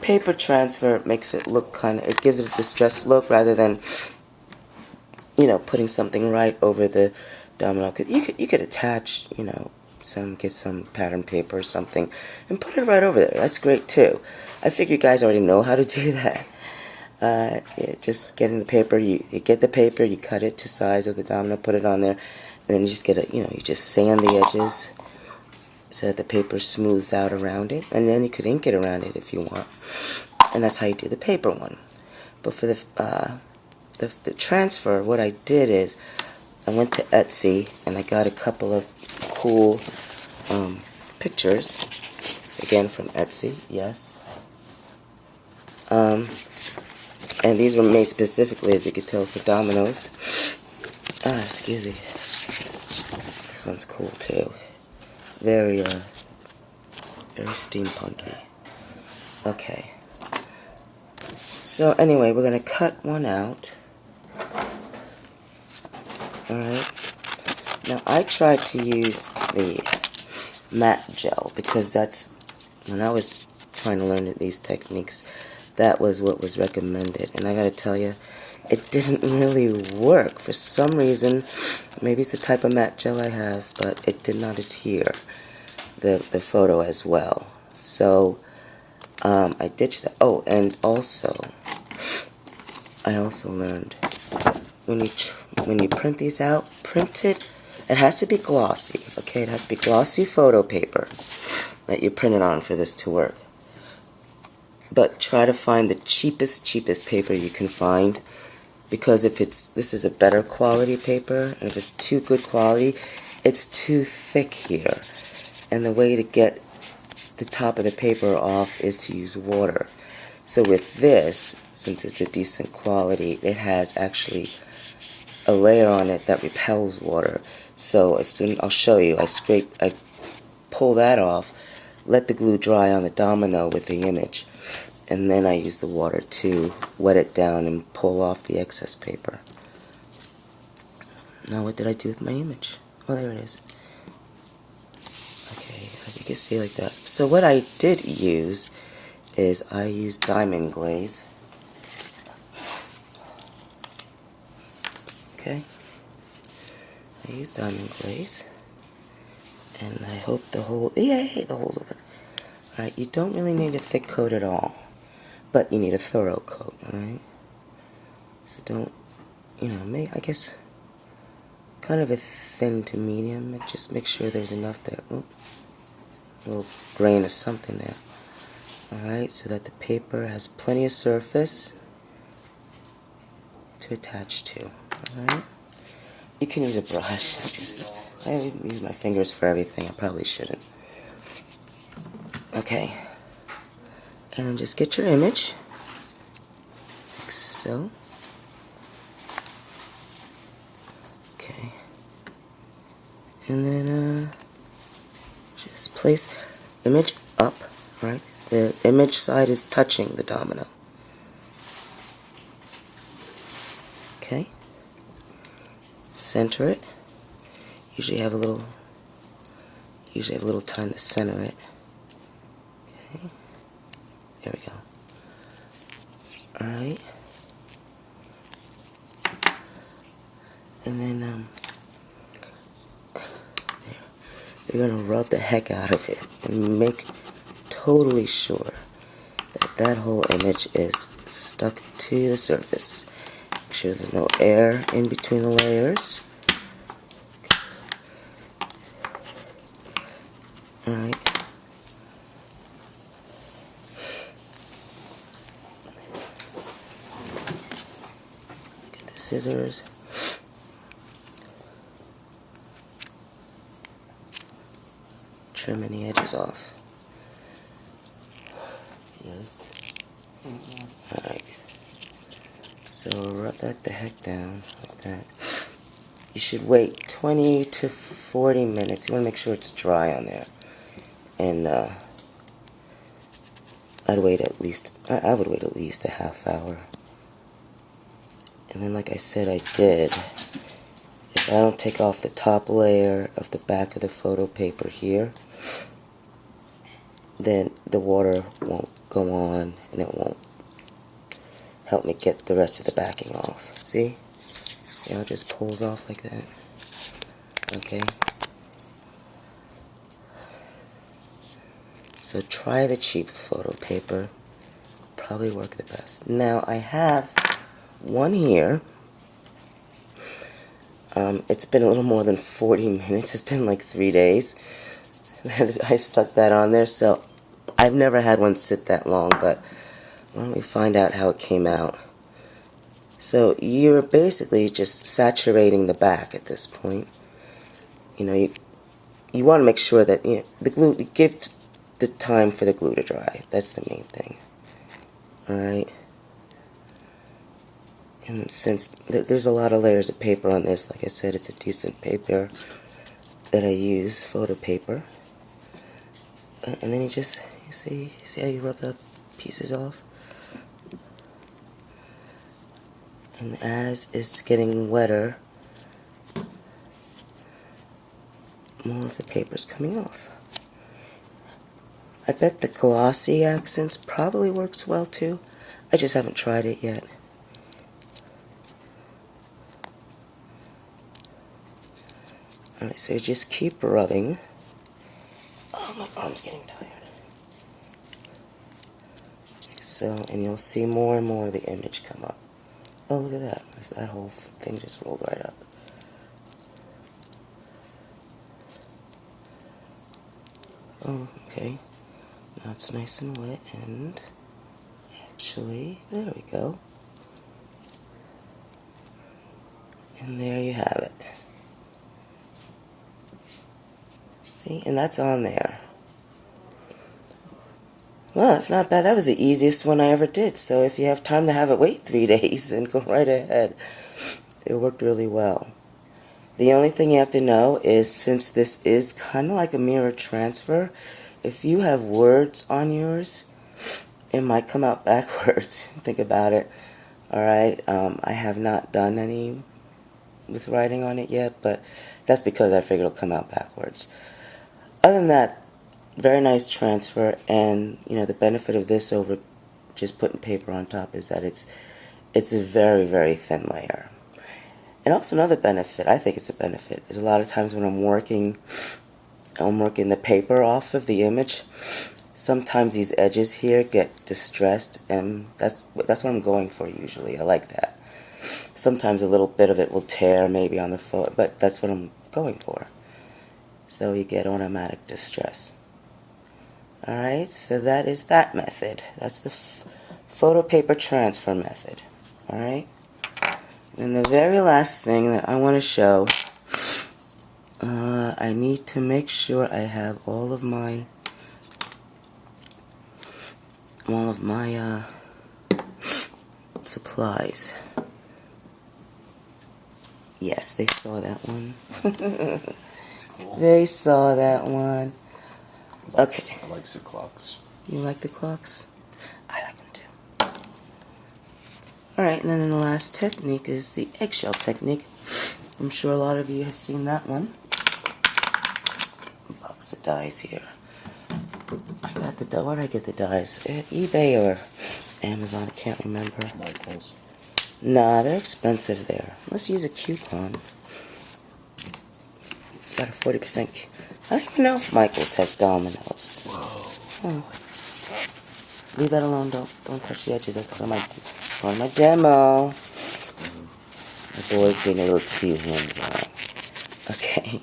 paper transfer makes it look it gives it a distressed look rather than, you know, putting something right over the domino. You could attach, you know, get some pattern paper or something and put it right over there. That's great too. I figure you guys already know how to do that. Yeah, just getting the paper, you get the paper, you cut it to size of the domino, put it on there, and then you just get it, you know, you just sand the edges so that the paper smooths out around it, and then you could ink it around it if you want, and that's how you do the paper one. But for the transfer, what I did is I went to Etsy and I got a couple of cool pictures, again from Etsy, yes. And these were made specifically, as you could tell, for Dominoes. Excuse me. This one's cool too. Very steampunky. Okay. So anyway, we're gonna cut one out. Alright. Now I tried to use the matte gel because that's, when I was trying to learn these techniques, that was what was recommended. And I gotta tell you, it didn't really work. For some reason, maybe it's the type of matte gel I have, but it did not adhere the photo as well. So I ditched that. Oh, and also I also learned when you print these out, it has to be glossy, okay? It has to be glossy photo paper that you print it on for this to work. But try to find the cheapest paper you can find, because if this is a better quality paper, and if it's too good quality, it's too thick here. And the way to get the top of the paper off is to use water. So with this, since it's a decent quality, it has actually a layer on it that repels water. So as soon, I'll show you, I pull that off, let the glue dry on the domino with the image, and then I use the water to wet it down and pull off the excess paper. Now what did I do with my image? Oh, there it is. Okay, as you can see, like that. So what I did use is I used diamond glaze. Okay, I used diamond glaze, and I hope the hole, yay, the hole's open. Alright, you don't really need a thick coat at all, but you need a thorough coat, alright? So don't, you know, I guess kind of a thin to medium, and just make sure there's enough there. Oh, a little grain of something there. Alright, so that the paper has plenty of surface to attach to. Alright? You can use a brush. I use my fingers for everything. I probably shouldn't. Okay. And then just get your image. Like so. Okay. And then just place image up, right? The image side is touching the domino. Okay. Center it. Usually have a little time to center it. Okay. There we go. Alright. And then you're gonna rub the heck out of it and make totally sure that that whole image is stuck to the surface. Make sure there's no air in between the layers. Alright. Get the scissors. Trimming the edges off. Yes. Alright. So rub that the heck down like that. You should wait 20 to 40 minutes. You want to make sure it's dry on there. And I would wait at least a half hour. And then, like I said, I did. If I don't take off the top layer of the back of the photo paper here, then the water won't go on and it won't help me get the rest of the backing off. See? See how it just pulls off like that? Okay. So try the cheap photo paper. Probably work the best. Now I have one here. It's been a little more than 40 minutes. It's been like 3 days. I stuck that on there, so I've never had one sit that long, but why don't we find out how it came out. So you're basically just saturating the back at this point. You know, you want to make sure that, you know, the glue, you give the time for the glue to dry. That's the main thing. Alright? And since there's a lot of layers of paper on this, like I said, it's a decent paper that I use, photo paper. And then you see how you rub the pieces off? And as it's getting wetter, more of the paper's coming off. I bet the glossy accents probably works well too. I just haven't tried it yet. Alright, so you just keep rubbing. Oh, my arm's getting tired. So, and you'll see more and more of the image come up. Oh, look at that. That whole thing just rolled right up. Oh, okay. Now it's nice and wet, and actually, there we go. And there you have it. See, and that's on there. Well, that's not bad. That was the easiest one I ever did. So if you have time to have it wait 3 days, then go right ahead. It worked really well. The only thing you have to know is, since this is kind of like a mirror transfer, if you have words on yours, it might come out backwards. Think about it. Alright, I have not done any with writing on it yet, but that's because I figured it'll come out backwards. Other than that, very nice transfer, and you know, the benefit of this over just putting paper on top is that it's a very, very thin layer. And also another benefit, I think it's a benefit, is a lot of times when I'm working the paper off of the image, sometimes these edges here get distressed, and that's what I'm going for usually. I like that. Sometimes a little bit of it will tear maybe on the photo, but that's what I'm going for. So you get automatic distress. Alright, so that is that method. That's the photo paper transfer method. Alright? And the very last thing that I want to show, I need to make sure I have all of my supplies. Yes, they saw that one. It's cool. They saw that one. Okay. I like the clocks. You like the clocks? I like them too. Alright, and then the last technique is the eggshell technique. I'm sure a lot of you have seen that one. A box of dies here. I got the where did I get the dies? eBay or Amazon, I can't remember. Michaels. Nah, they're expensive there. Let's use a coupon. Got a 40%. I don't even know if Michaels has Dominoes. Whoa. Oh. Leave that alone. Don't touch the edges. That's part of my demo. My boy's being a little too hands-on. Okay.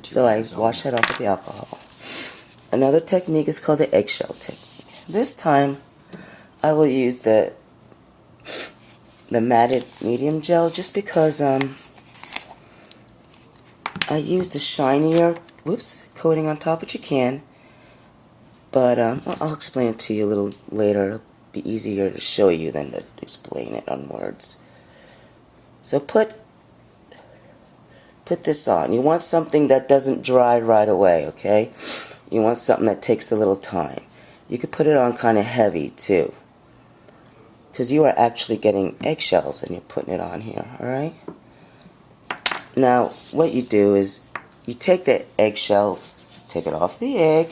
So I wash that off with the alcohol. Another technique is called the eggshell technique. This time, I will use the matted medium gel just because I used a shinier coating on top, which you can, but I'll explain it to you a little later. It'll be easier to show you than to explain it on words. So put this on. You want something that doesn't dry right away, okay? You want something that takes a little time. You could put it on kind of heavy too, because you are actually getting eggshells and you're putting it on here, alright? Now, what you do is you take the eggshell, take it off the egg,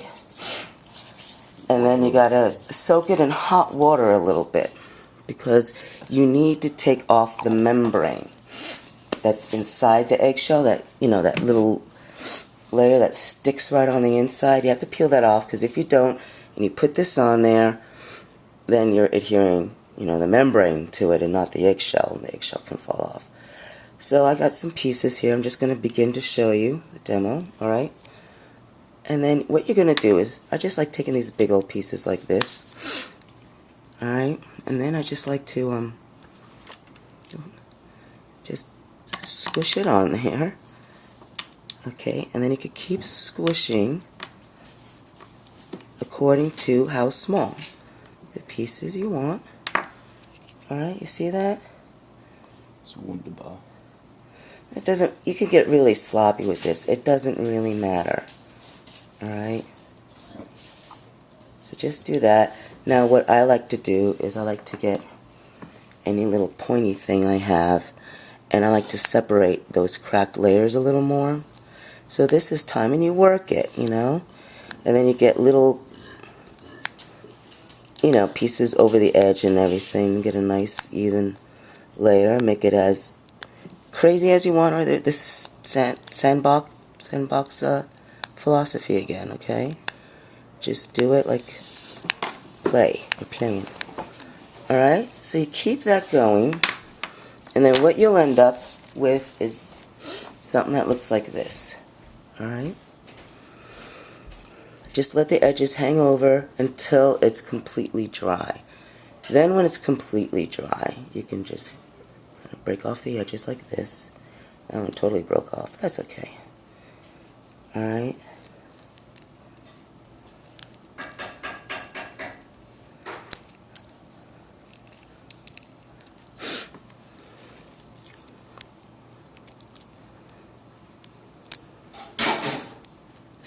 And then you gotta soak it in hot water a little bit, because you need to take off the membrane that's inside the eggshell, that, you know, that little layer that sticks right on the inside. You have to peel that off, because if you don't, and you put this on there, then you're adhering, you know, the membrane to it and not the eggshell, and the eggshell can fall off. So I got some pieces here. I'm just going to begin to show you the demo, alright? And then what you're going to do is, I just like taking these big old pieces like this, alright? And then I just like to just squish it on there, okay? And then you could keep squishing according to how small the pieces you want. Alright, you see that? It's wunderbar. It doesn't, you could get really sloppy with this. It doesn't really matter. Alright? So just do that. Now what I like to do is I like to get any little pointy thing I have, and I like to separate those cracked layers a little more. So this is time, and you work it, you know? And then you get little, you know, pieces over the edge and everything. Get a nice even layer. Make it as crazy as you want, or this sandbox philosophy again, okay? Just do it like play. You're playing. Alright? So you keep that going, and then what you'll end up with is something that looks like this. Alright? Just let the edges hang over until it's completely dry. Then when it's completely dry, you can just kind of break off the edges like this. That one totally broke off. That's okay. Alright?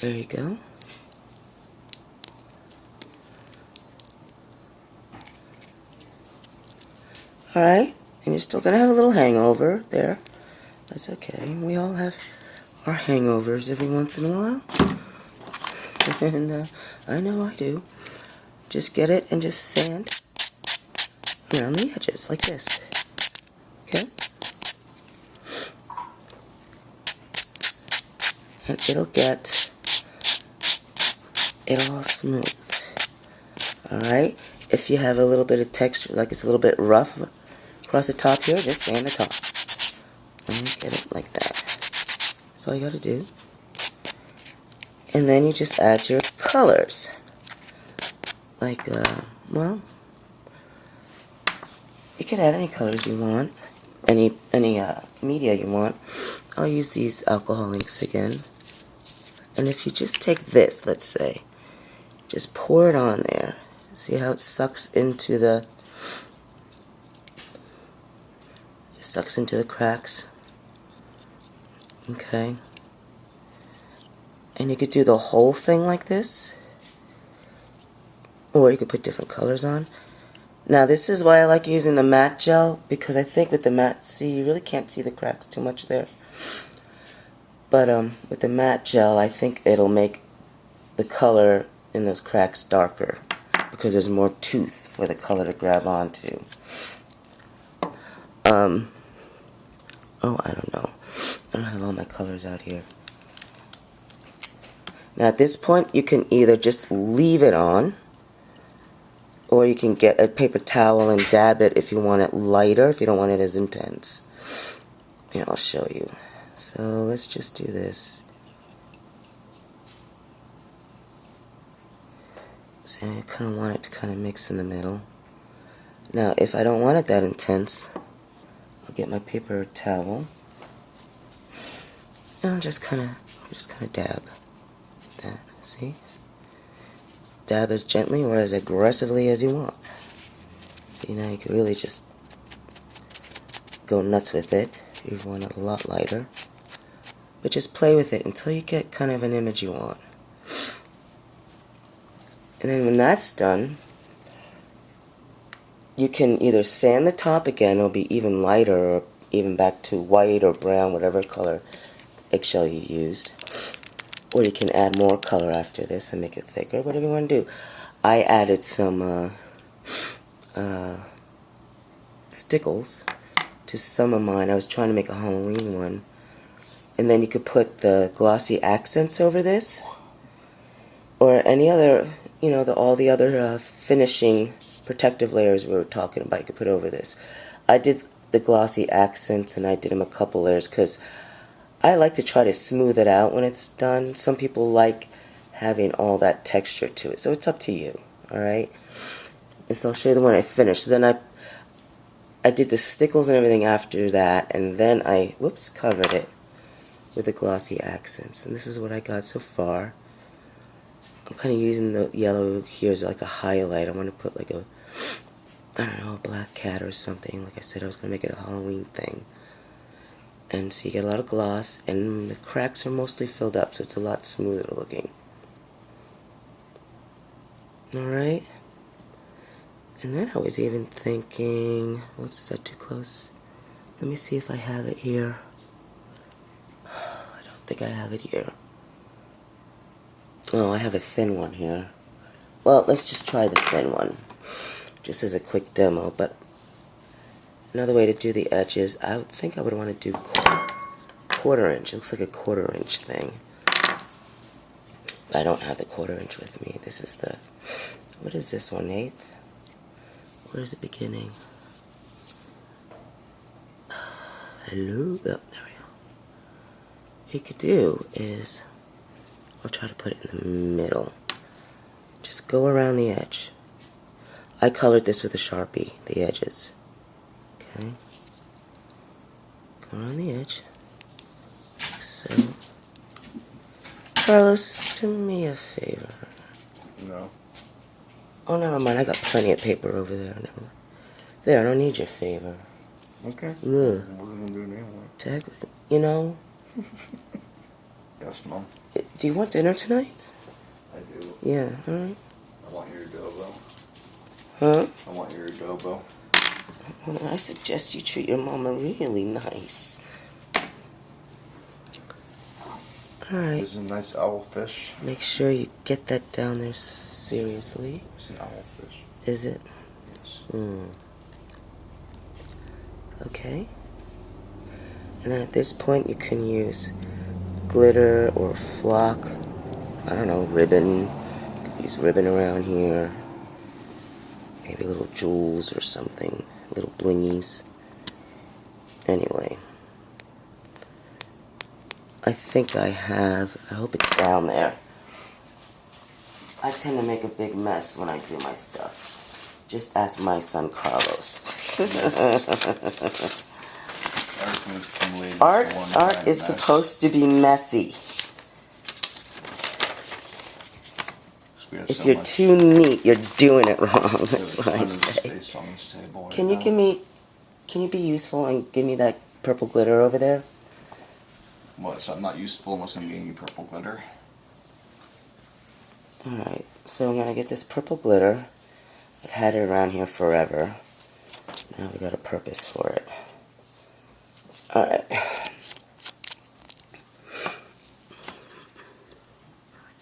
There you go. Alright, and you're still going to have a little hangover there. That's okay. We all have our hangovers every once in a while. And I know I do. Just get it and just sand around the edges like this. Okay? And it'll get it all smooth. Alright? If you have a little bit of texture, like it's a little bit rough across the top here, just sand the top. And get it like that. That's all you gotta do. And then you just add your colors. Like, well, you can add any colors you want. Any media you want. I'll use these alcohol inks again. And if you just take this, let's say, just pour it on there. See how it sucks into the cracks? Okay. And you could do the whole thing like this, or you could put different colors on. Now this is why I like using the matte gel, because I think with the matte, see, you really can't see the cracks too much there. But with the matte gel, I think it'll make the color in those cracks darker, because there's more tooth for the color to grab onto. Oh, I don't know. I don't have all my colors out here. Now at this point, you can either just leave it on, or you can get a paper towel and dab it if you want it lighter, if you don't want it as intense. Here, I'll show you. So let's just do this. So I kind of want it to kind of mix in the middle. Now, if I don't want it that intense, I'll get my paper towel and I'll just kind of dab that. See? Dab as gently or as aggressively as you want. See, now you can really just go nuts with it if you want it a lot lighter. But just play with it until you get kind of an image you want. And then when that's done, you can either sand the top again, it'll be even lighter, or even back to white or brown, whatever color eggshell you used. Or you can add more color after this and make it thicker, whatever you want to do. I added some stickles to some of mine. I was trying to make a Halloween one. And then you could put the glossy accents over this, or any other, you know, all the other finishing protective layers we were talking about, you could put over this. I did the glossy accents, and I did them a couple layers, because I like to try to smooth it out when it's done. Some people like having all that texture to it, so it's up to you, alright? And so I'll show you the one I finished. Then I did the stickles and everything after that, and then I, covered it with the glossy accents. And this is what I got so far. I'm kind of using the yellow here as like a highlight. I want to put like a, I don't know, a black cat or something. Like I said, I was going to make it a Halloween thing. And so you get a lot of gloss, and the cracks are mostly filled up, so it's a lot smoother looking. Alright. And then I was even thinking, whoops, is that too close? Let me see if I have it here. I don't think I have it here. Oh, I have a thin one here. Well, let's just try the thin one, just as a quick demo. But another way to do the edges, I would think I would want to do quarter inch. It looks like a quarter-inch thing. I don't have the quarter-inch with me. This is the, what is this, 1/8? Where's the beginning? Hello? Oh, there we go. What you could do is, I'll try to put it in the middle. Just go around the edge. I colored this with a Sharpie, the edges. Okay. Go around the edge. Like so. Carlos, do me a favor. No. Oh, never mind. I got plenty of paper over there. Never mind. There, I don't need your favor. Okay. Ugh. I wasn't gonna do it anyway. Tag, you know. Yes, Mom. Do you want dinner tonight? I do. Yeah, alright. I want your adobo. Huh? I want your adobo. Well, I suggest you treat your mama really nice. Alright. This is a nice owlfish. Make sure you get that down there seriously. It's an owlfish. Is it? Yes. Okay. And then at this point you can use glitter or flock. I don't know, ribbon. You could use ribbon around here. Maybe little jewels or something. Little blingies. Anyway. I think I have, I hope it's down there. I tend to make a big mess when I do my stuff. Just ask my son Carlos. Art is supposed to be messy. If you're too neat, you're doing it wrong. That's what I say. Can you be useful and give me that purple glitter over there? Well, so I'm not useful unless I'm getting you purple glitter. Alright, so I'm going to get this purple glitter. I've had it around here forever. Now we got a purpose for it. Alright.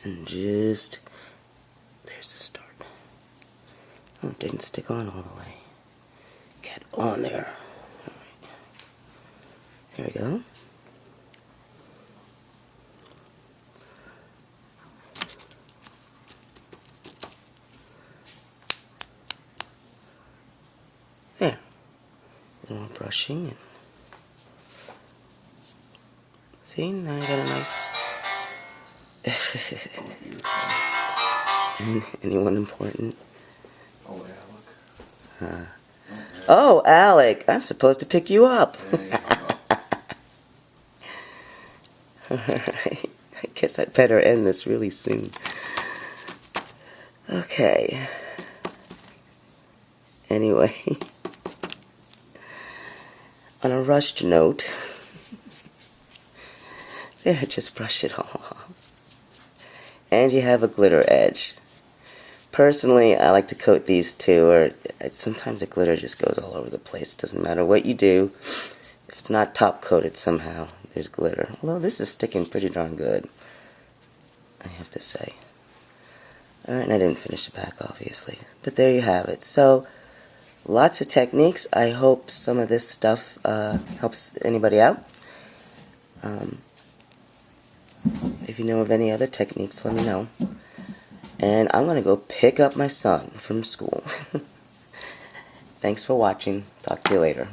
And just, there's the start. Oh, it didn't stick on all the way. Get on there. Alright. There we go. There. A little more brushing. And see, now I got a nice... Anyone important? Oh, Alec. Oh, Alec, I'm supposed to pick you up. Alright, I guess I'd better end this really soon. Okay. Anyway, on a rushed note, there, just brush it all off. And you have a glitter edge. Personally, I like to coat these too, or sometimes the glitter just goes all over the place. Doesn't matter what you do. If it's not top coated somehow, there's glitter. Although this is sticking pretty darn good, I have to say. Alright, and I didn't finish the back, obviously. But there you have it. So, lots of techniques. I hope some of this stuff helps anybody out. If you know of any other techniques, let me know. And I'm going to go pick up my son from school. Thanks for watching. Talk to you later.